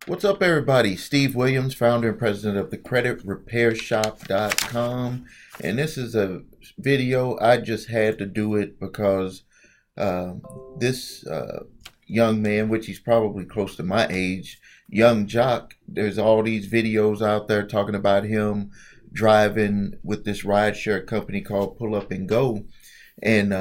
What's up, everybody? Steve Williams, founder and president of the creditrepairshop.com. And this is a video. I just had to do it because uh, this young man, which he's probably close to my age, Youg Joc, there's all these videos out there talking about him driving with this rideshare company called Pull Up and Go. And,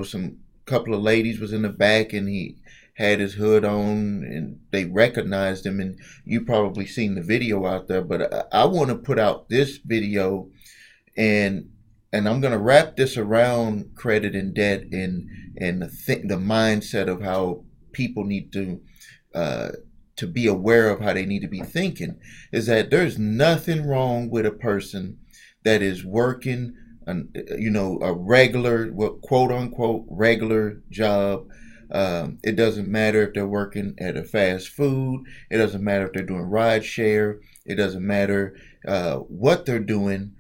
some couple of ladies was in the back and he had his hood on and they recognized him, and you probably seen the video out there. But I want to put out this video, and I'm going to wrap this around credit and debt and the mindset of how people need to be aware of how they need to be thinking. Is that there's nothing wrong with a person that is working a regular, quote unquote, regular job. It doesn't matter if they're working at a fast food. It doesn't matter if they're doing ride share. It doesn't matter what they're doing,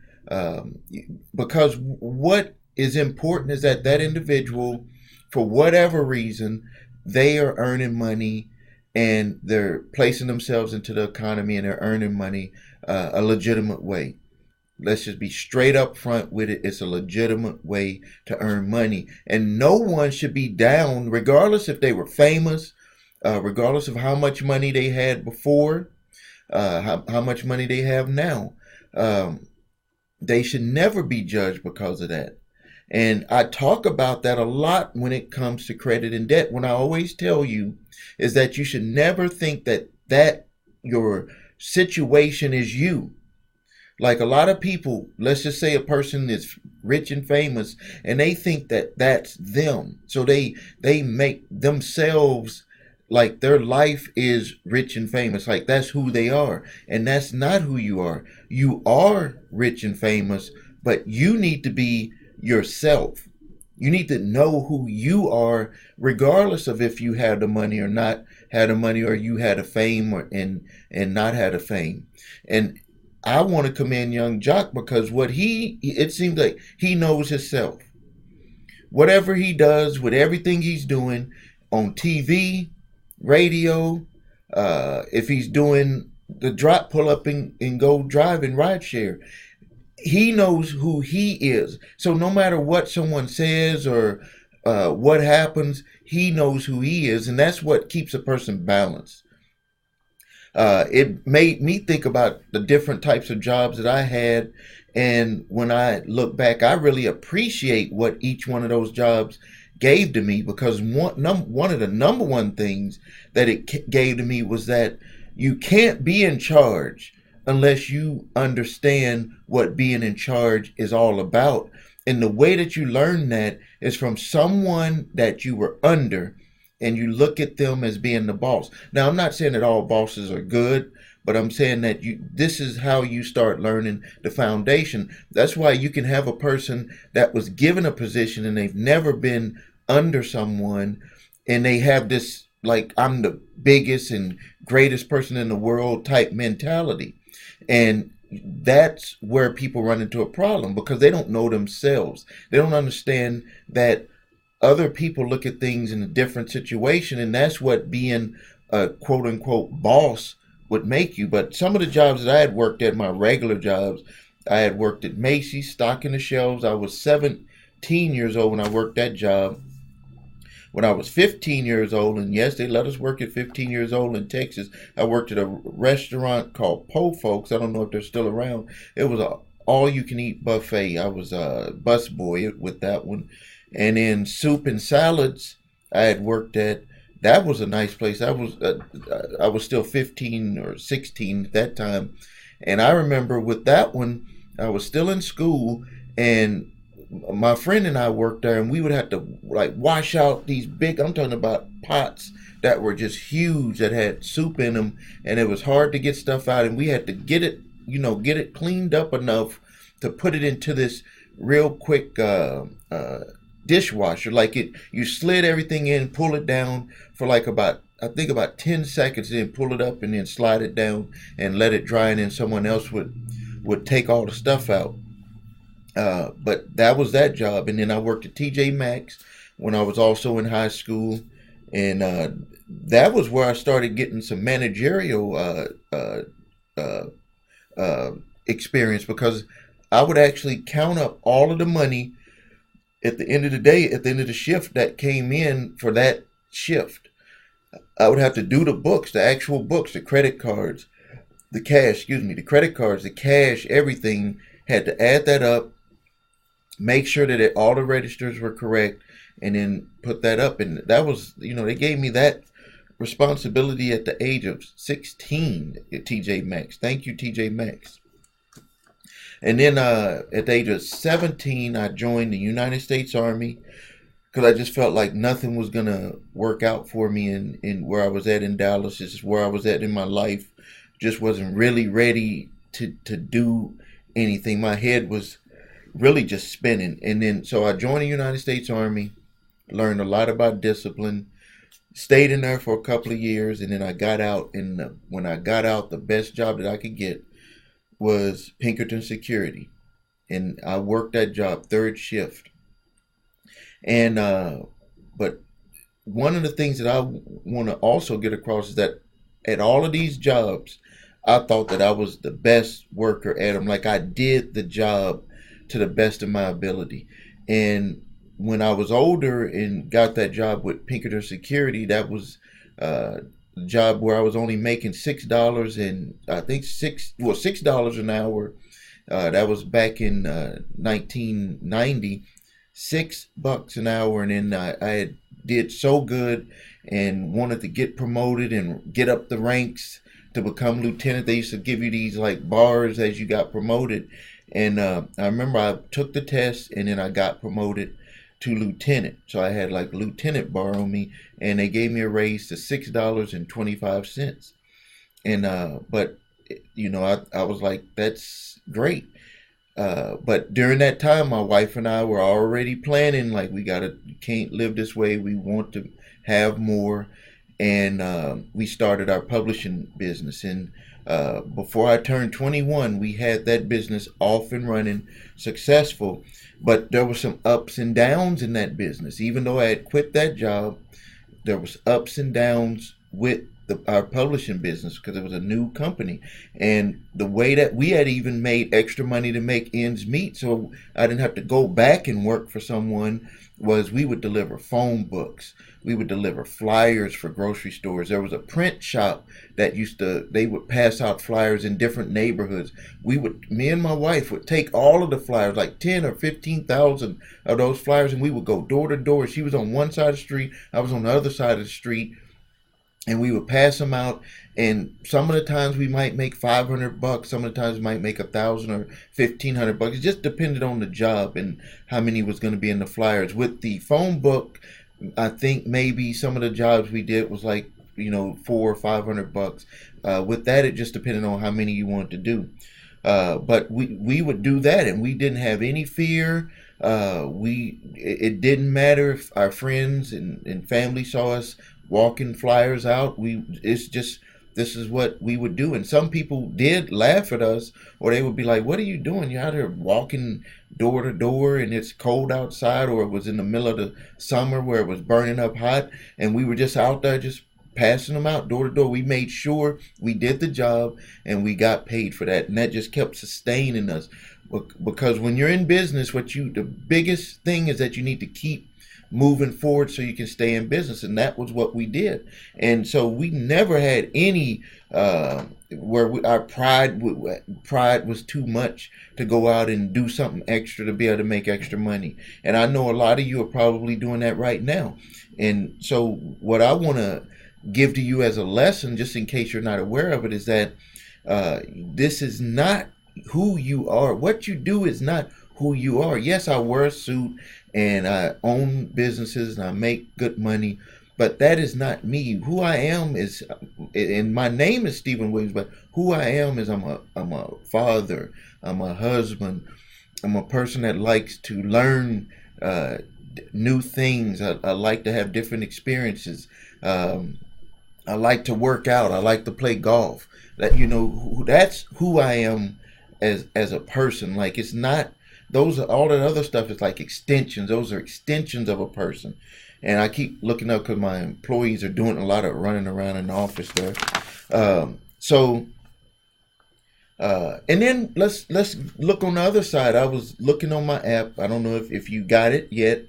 because what is important is that that individual, for whatever reason, they are earning money and they're placing themselves into the economy and they're earning money a legitimate way. Let's just be straight up front with it. It's a legitimate way to earn money. And no one should be down, regardless if they were famous, regardless of how much money they had before, how much money they have now. They should never be judged because of that. And I talk about that a lot when it comes to credit and debt. When I always tell you is that you should never think that your situation is you. Like a lot of people, let's just say a person is rich and famous and they think that that's them. So they make themselves like their life is rich and famous, like that's who they are. And that's not who you are. You are rich and famous, but you need to be yourself. You need to know who you are, regardless of if you had the money or not had the money, or you had a fame and not had a fame. And I want to commend Youg Joc because it seems like he knows himself. Whatever he does with everything he's doing on TV, radio, if he's doing the drop, pull up and go drive and ride share, he knows who he is. So no matter what someone says or what happens, he knows who he is. And that's what keeps a person balanced. It made me think about the different types of jobs that I had. And when I look back, I really appreciate what each one of those jobs gave to me, because one of the number one things that it gave to me was that you can't be in charge unless you understand what being in charge is all about. And the way that you learn that is from someone that you were under, and you look at them as being the boss. Now, I'm not saying that all bosses are good, but I'm saying that this is how you start learning the foundation. That's why you can have a person that was given a position and they've never been under someone, and they have this, like, I'm the biggest and greatest person in the world type mentality. And that's where people run into a problem, because they don't know themselves. They don't understand that other people look at things in a different situation, and that's what being a quote unquote boss would make you. But some of the jobs that I had worked at, my regular jobs, I had worked at Macy's, stocking the shelves. I was 17 years old when I worked that job. When I was 15 years old, and yes, they let us work at 15 years old in Texas, I worked at a restaurant called Po Folks. I don't know if they're still around. It was a all-you-can-eat buffet. I was a busboy with that one. And in soup and salads, I had worked at. That was a nice place. I was still 15 or 16 at that time, and I remember with that one, I was still in school, and my friend and I worked there, and we would have to like wash out these big. I'm talking about pots that were just huge that had soup in them, and it was hard to get stuff out, and we had to get it cleaned up enough to put it into this real quick dishwasher. Like you slid everything in, pull it down for like about 10 seconds, then pull it up and then slide it down and let it dry, and then someone else would take all the stuff out. But that was that job. And then I worked at TJ Maxx when I was also in high school. and that was where I started getting some managerial uh, uh, uh, experience, because I would actually count up all of the money at the end of the day, at the end of the shift that came in for that shift. I would have to do the books, the actual books, the credit cards, the cash, excuse me, the credit cards, the cash, everything. Had to add that up, make sure that all the registers were correct, and then put that up. And that was, they gave me that responsibility at the age of 16 at TJ Maxx. Thank you, TJ Maxx. And then at the age of 17, I joined the United States Army, because I just felt like nothing was going to work out for me in where I was at in Dallas. This is where I was at in my life. Just wasn't really ready to do anything. My head was really just spinning. And then, so I joined the United States Army, learned a lot about discipline, stayed in there for a couple of years, and then I got out. And when I got out, the best job that I could get was Pinkerton Security. And I worked that job third shift. And but one of the things that I want to also get across is that at all of these jobs, I thought that I was the best worker at them. Like, I did the job to the best of my ability. And when I was older and got that job with Pinkerton Security, that was a job where I was only making $6, and I think $6 an hour. That was back in 1990. $6 an hour. And then I did so good and wanted to get promoted and get up the ranks to become lieutenant. They used to give you these like bars as you got promoted. And I remember I took the test, and then I got promoted to lieutenant. So I had like lieutenant bar on me, and they gave me a raise to $6.25. And but I was like, that's great. But during that time, my wife and I were already planning, like, can't live this way. We want to have more. And we started our publishing business. And before I turned 21, we had that business off and running, successful. But there were some ups and downs in that business. Even though I had quit that job, there was ups and downs with our publishing business, because it was a new company. And the way that we had even made extra money to make ends meet, so I didn't have to go back and work for someone, was we would deliver phone books. We would deliver flyers for grocery stores. There was a print shop that they would pass out flyers in different neighborhoods. Me and my wife would take all of the flyers, like 10 or 15,000 of those flyers, and we would go door to door. She was on one side of the street, I was on the other side of the street, and we would pass them out. And some of the times we might make $500, some of the times we might make 1,000 or $1,500. It just depended on the job and how many was going to be in the flyers. With the phone book, I think maybe some of the jobs we did was like, $400 or $500. With that, it just depended on how many you wanted to do. But we would do that, and we didn't have any fear. It didn't matter if our friends and family saw us walking flyers out. This is what we would do. And some people did laugh at us, or they would be like, what are you doing? You're out here walking door to door and it's cold outside, or it was in the middle of the summer where it was burning up hot, and we were just out there just passing them out door to door. We made sure we did the job, and we got paid for that. And that just kept sustaining us. Because when you're in business, the biggest thing is that you need to keep moving forward so you can stay in business. And that was what we did. And so we never had any our pride was too much to go out and do something extra to be able to make extra money. And I know a lot of you are probably doing that right now. And so what I want to give to you as a lesson, just in case you're not aware of it, is that this is not who you are. What you do is not who you are. Yes, I wear a suit and I own businesses and I make good money, but that is not me. Who I am is, and my name is Stephen Williams, but who I am is I'm a father, I'm a husband, I'm a person that likes to learn new things. I like to have different experiences. I like to work out. I like to play golf. That's who I am as a person. Like, it's not, all that other stuff is like extensions. Those are extensions of a person. and I keep looking up because my employees are doing a lot of running around in the office there. So and then let's look on the other side. I was looking on my app. I don't know if you got it yet.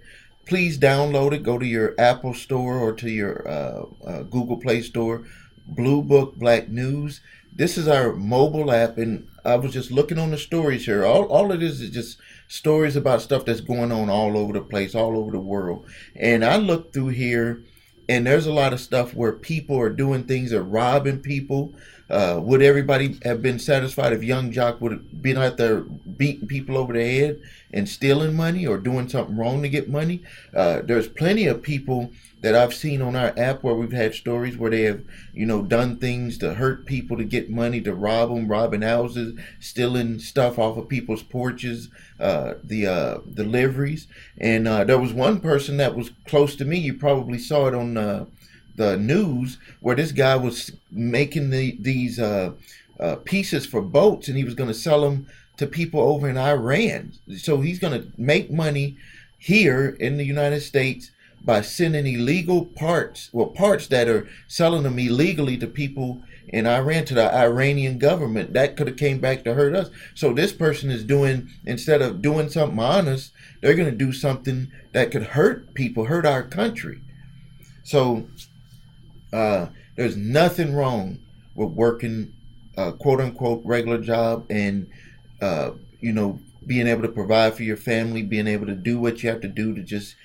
Please download it. Go to your Apple Store or to your Google Play Store. Blue Book Black News. This is our mobile app, and I was just looking on the stories here. All it is just stories about stuff that's going on all over the place, all over the world. And I looked through here, and there's a lot of stuff where people are doing things, are robbing people. Would everybody have been satisfied if Young Joc would have been out there beating people over the head and stealing money or doing something wrong to get money? There's plenty of people that I've seen on our app where we've had stories where they have, done things to hurt people to get money, to rob them, robbing houses, stealing stuff off of people's porches, the deliveries. And there was one person that was close to me. You probably saw it on the news where this guy was making these pieces for boats, and he was going to sell them to people over in Iran. So he's going to make money here in the United States by sending illegal parts, parts that are selling them illegally to people in Iran, to the Iranian government. That could have came back to hurt us. So this person is doing, instead of doing something honest, they're going to do something that could hurt people, hurt our country. So there's nothing wrong with working a quote unquote regular job and being able to provide for your family, being able to do what you have to do to just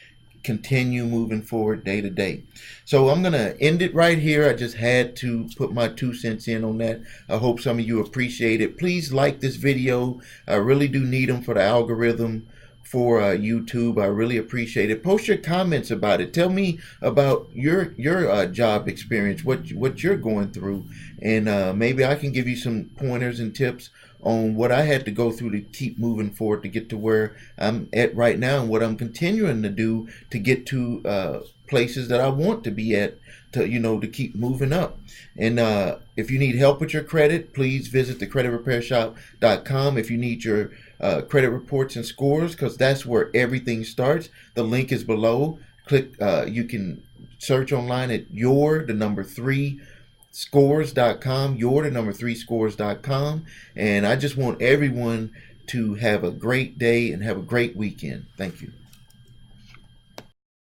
continue moving forward day to day. So I'm going to end it right here. I just had to put my 2 cents in on that. I hope some of you appreciate it. Please like this video. I really do need them for the algorithm for YouTube. I really appreciate it. Post your comments about it. Tell me about your job experience, what you're going through, and maybe I can give you some pointers and tips on what I had to go through to keep moving forward to get to where I'm at right now, and what I'm continuing to do to get to places that I want to be at, to keep moving up. And if you need help with your credit, please visit thecreditrepairshop.com. If you need your credit reports and scores, because that's where everything starts, the link is below. Click, you can search online at scores.com, 3scores.com. And I just want everyone to have a great day and have a great weekend. Thank you.